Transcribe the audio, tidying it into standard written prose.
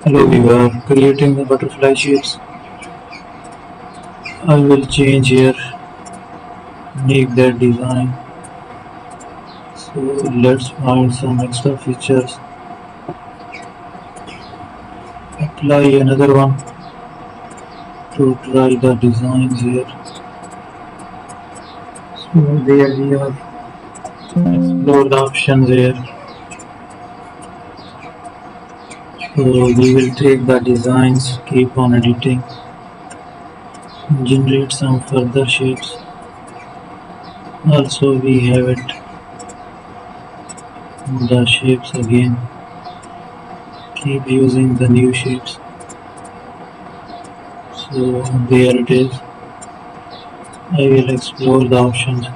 Hello, we were creating the butterfly shapes. I will change here, make that design. So let's find some extra features. Apply another one to try the designs here. So there we are. Explore the options here. So we will take the designs, keep on editing, generate some further shapes. Also we have it, the shapes again, keep using the new shapes. So there it is. I will explore the options.